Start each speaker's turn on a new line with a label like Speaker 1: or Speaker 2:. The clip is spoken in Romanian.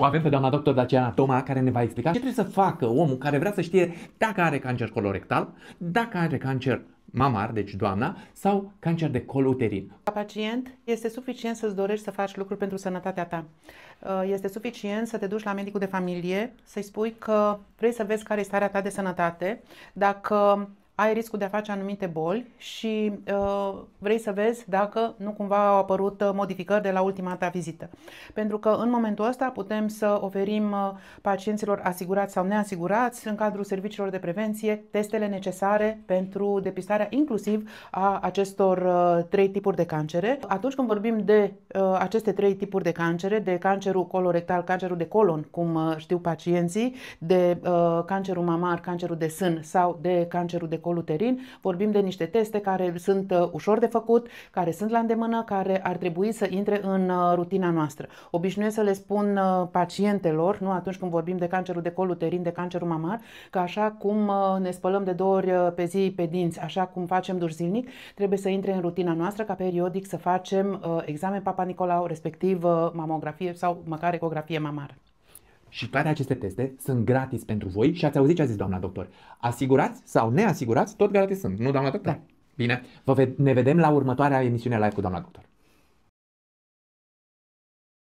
Speaker 1: O avem pe doamna doctor Daciana Toma, care ne va explica ce trebuie să facă omul care vrea să știe dacă are cancer colorectal, dacă are cancer mamar, deci doamna, sau cancer de col uterin.
Speaker 2: Ca pacient, este suficient să-ți dorești să faci lucruri pentru sănătatea ta. Este suficient să te duci la medicul de familie, să-i spui că vrei să vezi care este starea ta de sănătate, dacă ai riscul de a face anumite boli și vrei să vezi dacă nu cumva au apărut modificări de la ultima ta vizită. Pentru că în momentul ăsta putem să oferim pacienților asigurați sau neasigurați în cadrul serviciilor de prevenție testele necesare pentru depistarea inclusiv a acestor trei tipuri de cancere. Atunci când vorbim de aceste trei tipuri de cancere, de cancerul colorectal, cancerul de colon, cum știu pacienții, de cancerul mamar, cancerul de sân sau de cancerul de col uterin, vorbim de niște teste care sunt ușor de făcut, care sunt la îndemână, care ar trebui să intre în rutina noastră. Obișnuiesc să le spun pacientelor, nu atunci când vorbim de cancerul de col uterin, de cancerul mamar, că așa cum ne spălăm de 2 ori pe zi pe dinți, așa cum facem duș zilnic, trebuie să intre în rutina noastră ca periodic să facem examen Papa Nicolau, respectiv mamografie sau măcar ecografie mamară.
Speaker 1: Și toate aceste teste sunt gratis pentru voi și ați auzit ce a zis doamna doctor. Asigurați sau neasigurați, tot gratis sunt, nu doamna doctor?
Speaker 2: Da.
Speaker 1: Bine, ne vedem la următoarea emisiune live cu doamna doctor.